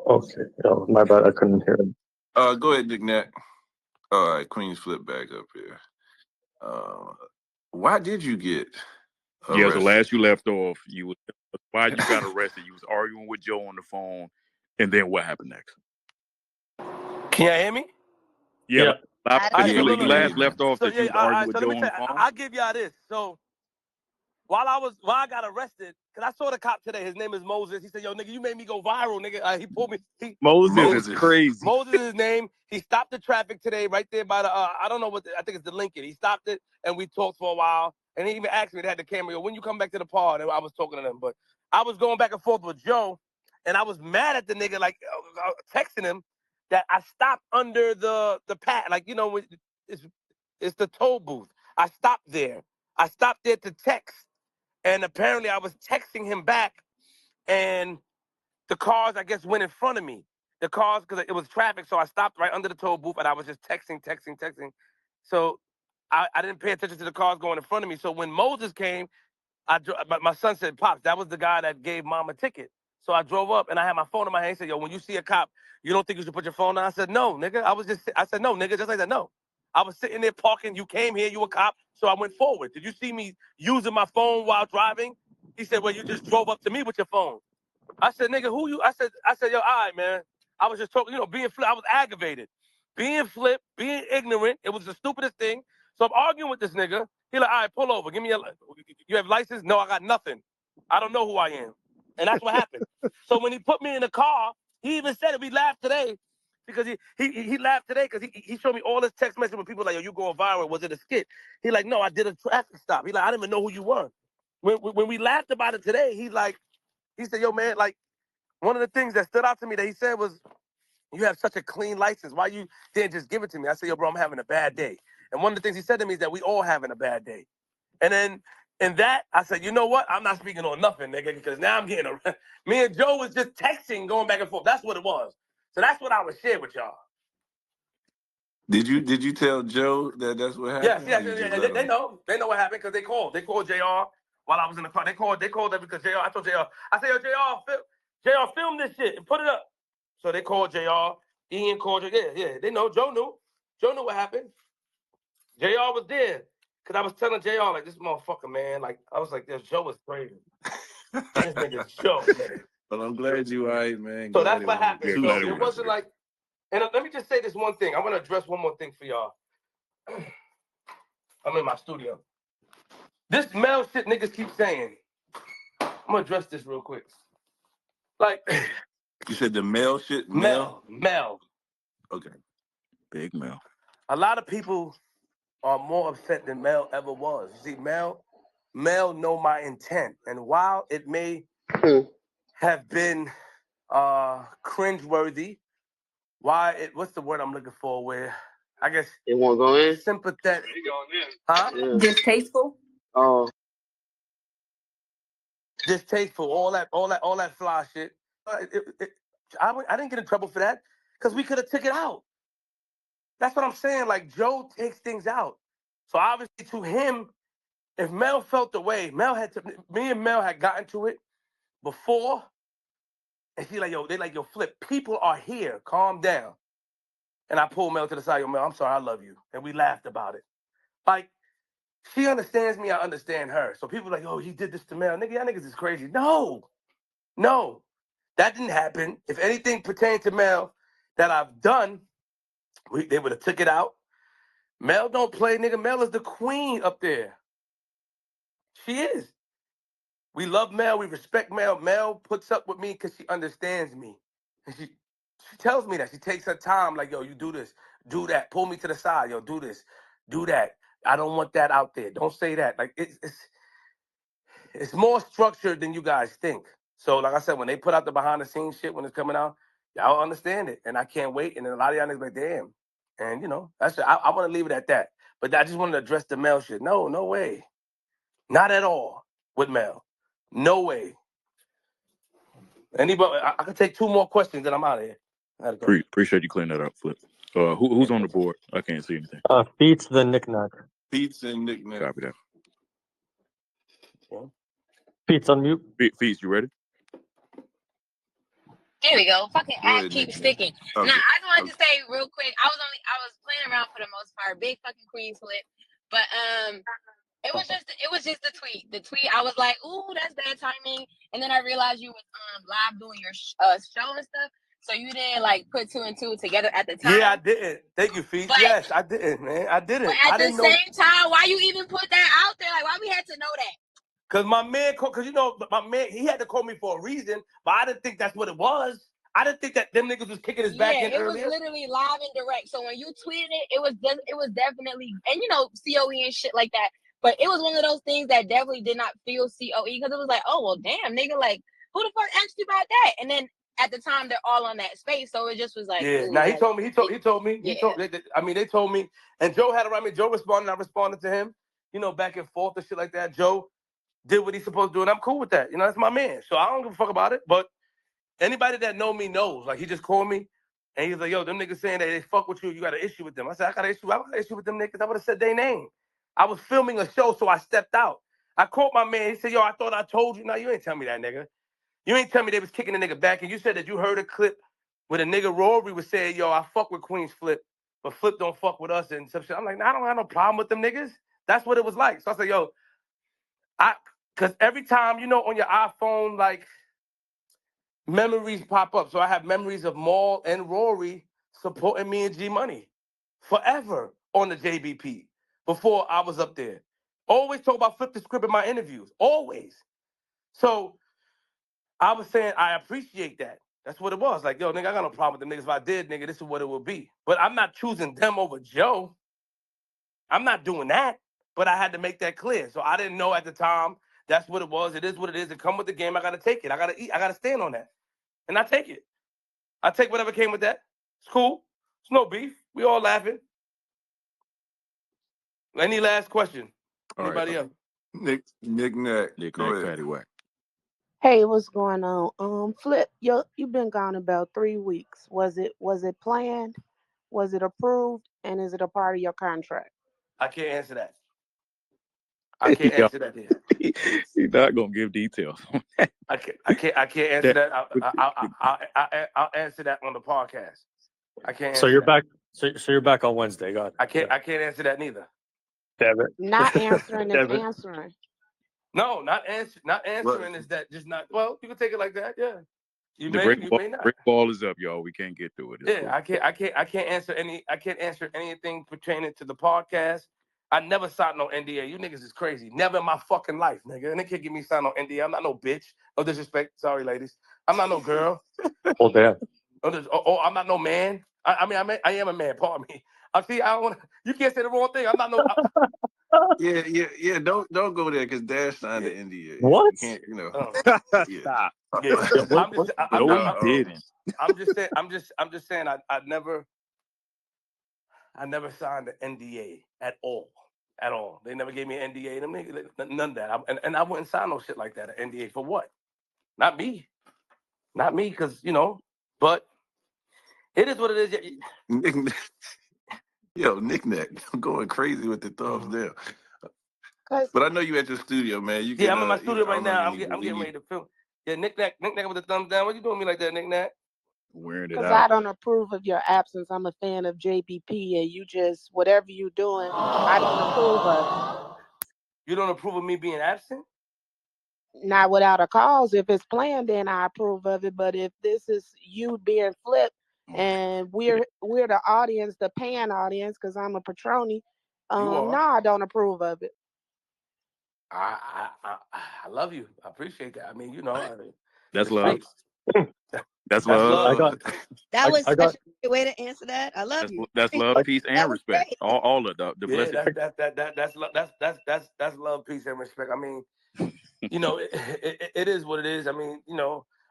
Okay. Yo, my bad. I couldn't hear him. Go ahead, Nick Nack. All right, QueenzFlip back up here. Why did you get arrested? Yeah, so last you left off, why you got arrested? You was arguing with Joe on the phone, and then what happened next? Can you hear me? Yeah. Look, You last left off So that you was all arguing right, with so let Joe me on the tell you, phone. I'll give y'all this. So while I got arrested, because I saw the cop today, his name is Moses. He said, yo, nigga, you made me go viral, nigga. He pulled me. Moses is crazy. Moses is his name. He stopped the traffic today right there by the, I don't know I think it's the Lincoln. He stopped it, and we talked for a while. And he even asked me, they had the camera, yo, when you come back to the pod? And I was talking to them. But I was going back and forth with Joe, and I was mad at the nigga, like, texting him that I stopped under the pad. Like, it's the toll booth. I stopped there. I stopped there to text. And apparently I was texting him back, and the cars, I guess, went in front of me. The cars, because it was traffic, so I stopped right under the toll booth, and I was just texting. So I didn't pay attention to the cars going in front of me. So when Moses came, my son said, Pops, that was the guy that gave Mom a ticket. So I drove up, and I had my phone in my hand. He said, yo, when you see a cop, you don't think you should put your phone down? I said, no, nigga. I said, no, nigga, just like that, no. I was sitting there parking. You came here, you a cop, so I went forward. Did you see me using my phone while driving? He said, well, you just drove up to me with your phone. I said, nigga, who you? I said, yo, all right, man. I was just talking, being Flip. I was aggravated. Being Flip, being ignorant. It was the stupidest thing. So I'm arguing with this nigga. He like, all right, pull over. Give me you have license? No, I got nothing. I don't know who I am. And that's what happened. So when he put me in the car, he even said it. We laughed today because he laughed today because he showed me all his text messages with people like, yo, you going viral. Was it a skit? He like, no, I did a traffic stop. He like, I didn't even know who you were. When we laughed about it today, he said, yo, man, like, one of the things that stood out to me that he said was, you have such a clean license. Why you didn't just give it to me? I said, yo, bro, I'm having a bad day. And one of the things he said to me is that we all having a bad day. And then in that, I said, you know what? I'm not speaking on nothing, nigga, because now I'm getting me and Joe was just texting, going back and forth. That's what it was. So that's what I would share with y'all. Did you tell Joe that that's what happened? Yes. They know. They know what happened because they called. They called JR while I was in the car. They called them because JR, I told JR, I said, yo, JR, film this shit and put it up. So they called JR. Ian called JR. Yeah. They know. Joe knew. Joe knew what happened. JR was there. Because I was telling JR, like, this motherfucker, man. Like, I was like, this Joe is crazy. This nigga's Joe, man. Well, I'm glad you all right, man. So Glad that's what happened. So it wasn't like, and let me just say this one thing. I want to address one more thing for y'all. I'm in my studio. This Mel shit niggas keep saying. I'm gonna address this real quick. Like, You said the male shit? Mel. Okay. Big Mel. A lot of people are more upset than Mel ever was. You see, Mel know my intent. And while it may have been cringeworthy, what's the word I'm looking for, where I guess it won't go in? Sympathetic. Huh? Yeah. Distasteful. Oh. Distasteful, all that fly shit. I didn't get in trouble for that because we could have took it out. That's what I'm saying. Like, Joe takes things out. So obviously to him, if Mel felt the way, me and Mel had gotten to it before, and she like, yo, Flip, people are here. Calm down. And I pulled Mel to the side, yo, Mel, I'm sorry, I love you. And we laughed about it. Like, she understands me, I understand her. So people are like, oh, he did this to Mel. Nigga, y'all niggas is crazy. No. That didn't happen. If anything pertained to Mel that I've done, they would have took it out. Mel don't play, nigga. Mel is the queen up there. She is. We love Mel. We respect Mel. Mel puts up with me because she understands me. And she tells me that. She takes her time, like, yo, you do this, do that. Pull me to the side. Yo, do this, do that. I don't want that out there. Don't say that. Like, it's more structured than you guys think. So, like I said, when they put out the behind-the-scenes shit when it's coming out, y'all understand it. And I can't wait. And then a lot of y'all niggas like, damn. And, you know, I want to leave it at that. But I just wanted to address the Mel shit. No way. Not at all with Mel. No way. Anybody? I can take 2 more questions, then I'm out of here. Appreciate you clearing that up, Flip. Who's on the board? I can't see anything. Beats the knick-knack. Beats and knick-knack. Copy that. Yeah. Beats on mute. Feats, you ready? There we go. Fucking app ahead, keeps Nick. sticking. Okay. Now, I just wanted to say real quick, I was playing around for the most part. Big fucking QueenzFlip. But it was just the tweet. The tweet, I was like, ooh, that's bad timing. And then I realized you was live doing your show and stuff. So you didn't like put 2 and 2 together at the time. Yeah, I didn't. Thank you, Feet. Yes, I didn't, man. I didn't. But I at the didn't know. same time, why you even put that out there? Like, why we had to know that? Because my man, because you know, my man, he had to call me for a reason, but I didn't think that's what it was. I didn't think that them niggas was kicking his back in earlier. It was literally live and direct. So when you tweeted it, it was definitely, and you know, COE and shit like that. But it was one of those things that definitely did not feel COE because it was like, oh well, damn, nigga, like who the fuck asked you about that? And then at the time they're all on that space, so it just was like, yeah. ooh, Now he like, told me. They told me, and Joe had around me. Joe responded. I responded to him. You know, back and forth and shit like that. Joe did what he's supposed to do, and I'm cool with that. You know, that's my man. So I don't give a fuck about it. But anybody that know me knows. Like, he just called me, and he's like, yo, them niggas saying that they fuck with you. You got an issue with them. I said, I got an issue with them niggas. I would have said their name. I was filming a show, so I stepped out. I called my man. He said, yo, I thought I told you. No, you ain't tell me that, nigga. You ain't tell me they was kicking the nigga back. And you said that you heard a clip where the nigga Rory was saying, yo, I fuck with QueenzFlip, but Flip don't fuck with us and some shit. I'm like, nah, I don't have no problem with them niggas. That's what it was like. So I said, yo, because every time, you know, on your iPhone, like, memories pop up. So I have memories of Maul and Rory supporting me and G Money forever on the JBP before I was up there. Always talk about Flip the Script in my interviews. Always. So I was saying I appreciate that. That's what it was. Like, yo, nigga, I got no problem with them niggas. If I did, nigga, this is what it will be. But I'm not choosing them over Joe. I'm not doing that. But I had to make that clear. So I didn't know at the time that's what it was. It is what it is. It come with the game. I got to take it. I got to eat. I got to stand on that. And I take it. I take whatever came with that. It's cool. It's no beef. We all laughing. Any last question? Anybody else? Knick-knack. Patty whack. Hey, what's going on? Flip, you've been gone about 3 weeks. Was it planned? Was it approved? And is it a part of your contract? I can't answer that. I can't answer that here. He's not gonna give details. I can't answer that. I'll answer that on the podcast. I can't. So you're back. So you're back on Wednesday. God. I can't answer that neither. Damn it. Not answering is answering. No, not answering is that just not. Well, you can take it like that. Yeah. You may not. Brick ball is up, y'all. We can't get through it. Yeah, cool. I can't answer anything pertaining to the podcast. I never signed no NDA. You niggas is crazy. Never in my fucking life, nigga. And they can't get me signed no NDA. I'm not no bitch. No disrespect. Sorry, ladies. I'm not no girl. Oh damn. I'm not no man. I am a man. Pardon me. See, I don't want. You can't say the wrong thing. I'm not no. Yeah. Don't go there because Dash signed the NDA. What? You can't, yeah. Stop. Yeah. No, he didn't. I'm just saying. I never signed an NDA at all. At all. They never gave me an NDA. Them niggas, none of that. And I wouldn't sign no shit like that. An NDA for what? Not me. Not me, because But it is what it is. Yo, knick-knack. I'm going crazy with the thumbs down. But I know you at your studio, man. You can, I'm in my studio right now. I'm getting getting ready to film. Yeah, knick-knack with the thumbs down. What you doing me like that, knick-knack? Wearing it Because out. I don't approve of your absence. I'm a fan of JBP, and you just, whatever you doing, I don't approve of. You don't approve of me being absent? Not without a cause. If it's planned, then I approve of it. But if this is you being flipped, and we're the audience, the paying audience, because I'm a patroni, no, I don't approve of it. I love you. I appreciate that. I mean, that's love. That's love. That was such a great way to answer that. I love you. That's love, peace, and respect. All of the blessed. That's love, peace, and respect. I mean, it is what it is. I mean,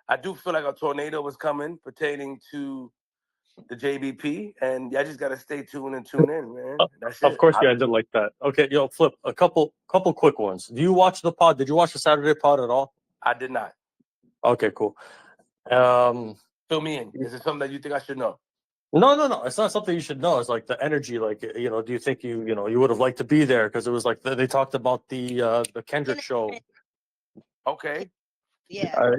I do feel like a tornado was coming pertaining to the JBP, and I just gotta stay tuned and tune in, man. That's it. Of course, you ended like that. Okay, yo, Flip, a couple quick ones. Do you watch the pod? Did you watch the Saturday pod at all? I did not. Okay, cool. Fill me in. Is it something that you think I should know? No. It's not something you should know. It's like the energy. Like, do you think you would have liked to be there? Because it was like they talked about the Kendrick show. Okay. Yeah.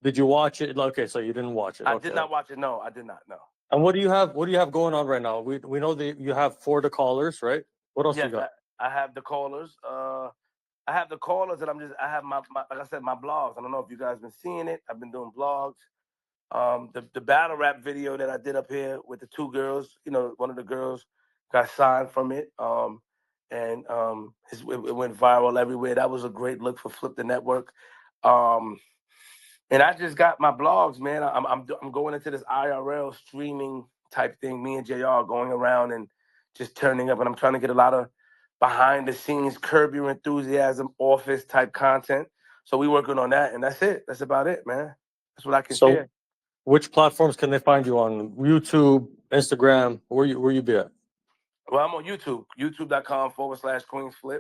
Did you watch it? Okay, so you didn't watch it. I did not watch it. No, I did not. No. And what do you have going on right now? We know that you have For the Callers, right? What else you got? I have the callers. I have the callers, and I have my like I said, my blogs. I don't know if you guys been seeing it. I've been doing blogs. The battle rap video that I did up here with the two girls, one of the girls got signed from it. It went viral everywhere. That was a great look for Flip the Network. And I just got my blogs, man. I'm going into this IRL streaming type thing. Me and JR going around and just turning up, and I'm trying to get a lot of behind the scenes Curb Your Enthusiasm office type content. So we working on that, and that's it. That's about it, man. That's what I can share. Which platforms can they find you on? YouTube, Instagram? Where you be at? Well, I'm on YouTube, youtube.com/QueenzFlip.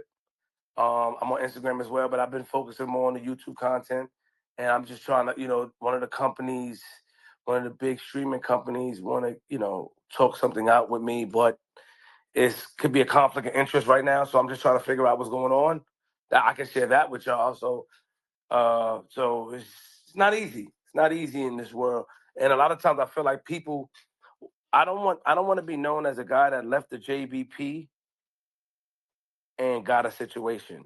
I'm on Instagram as well, but I've been focusing more on the YouTube content. And I'm just trying to, one of the big streaming companies want to, talk something out with me, but it could be a conflict of interest right now. So I'm just trying to figure out what's going on that I can share that with y'all. So it's not easy. It's not easy in this world. And a lot of times I feel like people, I don't want to be known as a guy that left the JBP and got a situation.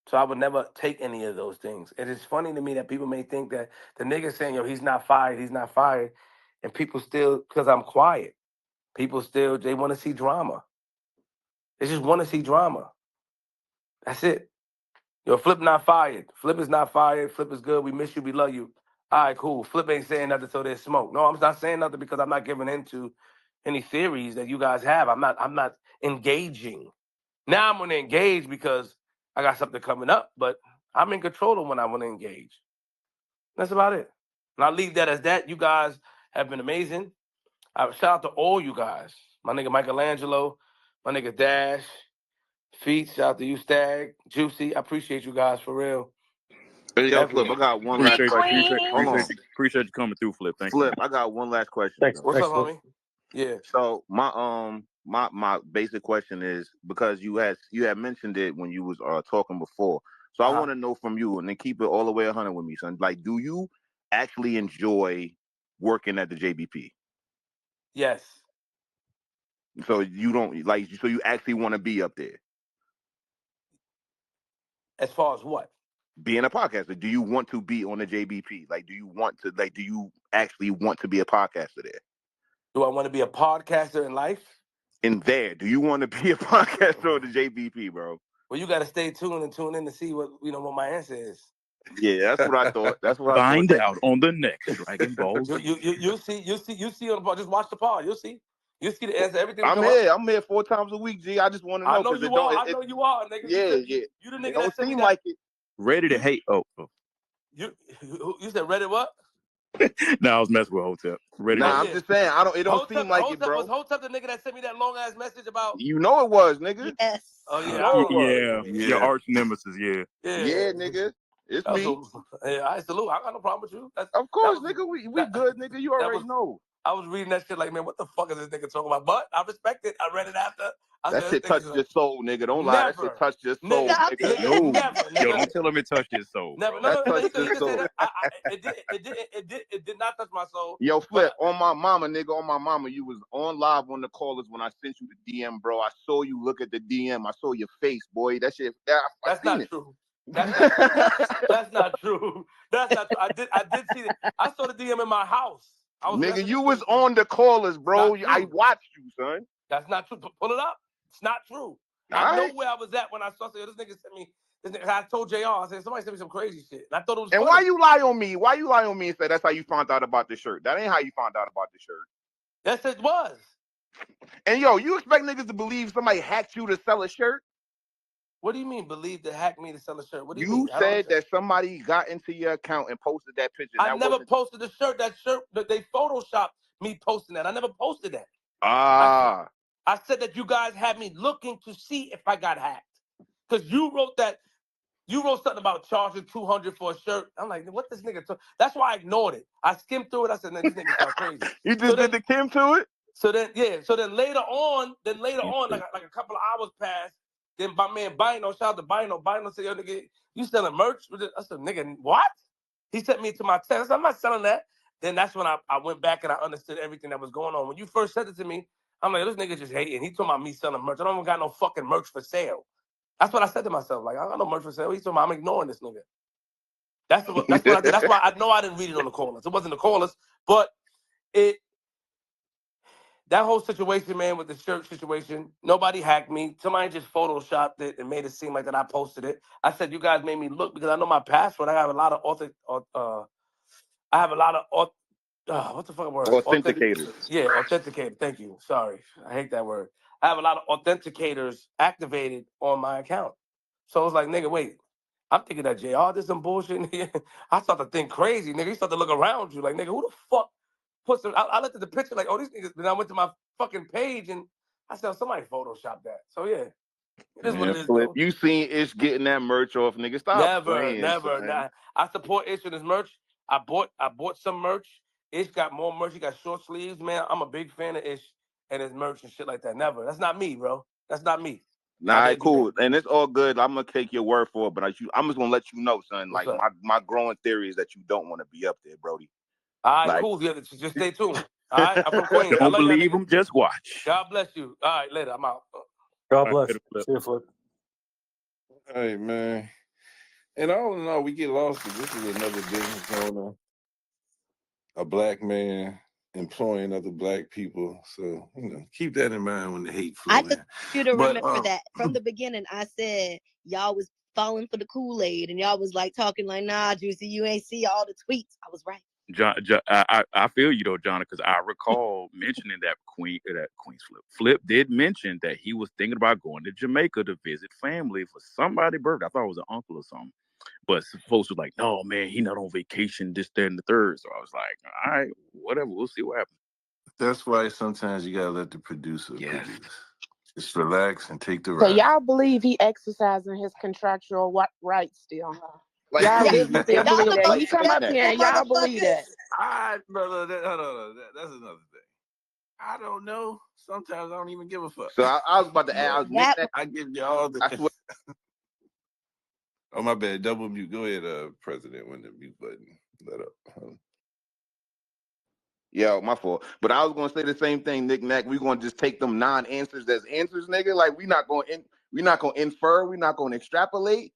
So I would never take any of those things. It is funny to me that people may think that the nigga saying, yo, he's not fired. And people still, because I'm quiet, people still, they want to see drama. They just want to see drama. That's it. Yo, Flip not fired. Flip is not fired. Flip is good. We miss you. We love you. All right, cool. Flip ain't saying nothing, so there's smoke. No, I'm not saying nothing because I'm not giving into any theories that you guys have. I'm not engaging. Now I'm going to engage because I got something coming up, but I'm in control of when I want to engage. That's about it. And I'll leave that as that. You guys have been amazing. Shout out to all you guys. My nigga Michelangelo, my nigga Dash, Feet, shout out to you, Stag, Juicy. I appreciate you guys for real. Hey, yo, Flip, I got one last question. Hold on. Appreciate you coming through, Flip. Thank you. Flip, I got one last question. Thanks. What's up, homie? Yeah. So my basic question is, because you had mentioned it when you was talking before. So I want to know from you, and then keep it all the way 100 with me, son. Like, do you actually enjoy working at the JBP? Yes. So you don't like? So you actually want to be up there? As far as what? Being a podcaster. Do you want to be on the JBP? Like, do you actually want to be a podcaster there? Do I want to be a podcaster in life? in there. Do you want to be a podcaster or the JVP, bro? Well, you got to stay tuned and tune in to see what my answer is. Yeah, that's what I thought. That's what I Find thought. out on the next Dragon Ball Z. You'll see on the pod. Just watch the pod. You'll see the answer. Everything. I'm here 4 times a week, G. I just want to know. I know you are. I know you are, nigga. Yeah. You the nigga It don't that sent me seem that. like it. Ready to hate. Oh. You said Reddit what? No, I was messing with Hotep. Ready? Nah, to I'm just saying. It don't seem like it, bro. Was Hotep the nigga that sent me that long ass message about? You know it was, nigga. Yes. Oh yeah. Yeah. Your arch nemesis. Yeah. Yeah, nigga. It's me. Yeah, I salute. I got no problem with you. Of course, nigga. We good, nigga. You already know. I was reading that shit like, man, what the fuck is this nigga talking about? But I respect it. I read it after. That shit touched your soul, nigga. Don't lie. That shit touched your soul, nigga. No. Never, nigga. Yo, don't tell him it touched his soul. Never. Bro. No. It did not touch my soul. Yo, Flip, on my mama, nigga, on my mama, you was on live on the callers when I sent you the DM, bro. I saw you look at the DM. I saw your face, boy. That shit. That's not true. That's not true. That's not true. I did see it. I saw the DM in my house. Nigga, you was on the callers, bro. I watched you, son. That's not true. Pull it up. It's not true. I know where I was at when I saw this nigga sent me. I told JR, I said, somebody sent me some crazy shit. And I thought it was funny. Why you lie on me? Why you lie on me and say that's how you found out about the shirt? That ain't how you found out about the shirt. Yes, it was. And yo, you expect niggas to believe somebody hacked you to sell a shirt? What do you mean, believe to hack me to sell a shirt? What do you mean? You said that somebody got into your account and posted that picture. I never posted the shirt. That shirt, they photoshopped me posting that. I never posted that. I said that you guys had me looking to see if I got hacked. Because you wrote something about charging $200 for a shirt. I'm like, what this nigga talk? That's why I ignored it. I skimmed through it. I said, man, this nigga sounds crazy. You just did the Kim to it? So then later on, like a couple of hours passed. Then my man Bino, shout out to Bino. Bino said, yo, nigga, you selling merch? I said, nigga, what? He sent me to my text. I said, I'm not selling that. Then that's when I went back and I understood everything that was going on. When you first said it to me, I'm like, this nigga just hating. He talking about me selling merch. I don't even got no fucking merch for sale. That's what I said to myself. Like, I got no merch for sale. He's talking about I'm ignoring this nigga. That's what I did. That's why I know I didn't read it on the callers. It wasn't the callers, but that whole situation, man, with the shirt situation, nobody hacked me. Somebody just photoshopped it and made it seem like that I posted it. I said, you guys made me look because I know my password. I have a lot of what the fuck word? Authenticators. Yeah, authenticator. Thank you. Sorry. I hate that word. I have a lot of authenticators activated on my account. So I was like, nigga, wait. I'm thinking that JR did some bullshit. I start to think crazy, nigga. You start to look around you like, nigga, who the fuck put some? I looked at the picture like, oh, these niggas. Then I went to my fucking page and I said, somebody photoshopped that. So yeah, it is what it is. Flip, you seen Ish getting that merch off, nigga. Stop playing. Never. Nah. I support Ish and his merch. I bought some merch. Ish got more merch. He got short sleeves, man. I'm a big fan of Ish and his merch and shit like that. Never. That's not me, bro. That's not me. Nah, cool. And it's all good. I'm going to take your word for it, but I'm just going to let you know, son. Like, my growing theory is that you don't want to be up there, Brody. All right, cool. Yeah, just stay tuned. All right, I'm from Queens. Don't believe him, just watch. God bless you. All right, later. I'm out. God bless. See you, Flip. All right, man. And all in all, we get lost. This is another business going on. A black man employing other black people. So, keep that in mind when the hate flows. I just want you to remember that from the beginning, I said y'all was falling for the Kool-Aid and y'all was like talking like, nah, Juicy, you ain't see all the tweets. I was right. John, I feel you though, John, because I recall mentioning that QueenzFlip. Flip did mention that he was thinking about going to Jamaica to visit family for somebody's birthday. I thought it was an uncle or something. But folks were like, no, man, he not on vacation, this, that, and the third. So I was like, all right, whatever, we'll see what happens. That's why sometimes you gotta let the producer produce. Just relax and take the ride. So y'all believe he exercising his contractual rights still, huh? Like, y'all really still believe that? He come up here and y'all believe that. Brother, that's another thing. I don't know. Sometimes I don't even give a fuck. So I was about to add. I give y'all the. Oh, my bad. Double mute. Go ahead, President, when the mute button let up. Yo, my fault. But I was gonna say the same thing, Nick Nack. We're gonna just take them non-answers as answers, nigga. Like we're not gonna infer, we're not gonna extrapolate.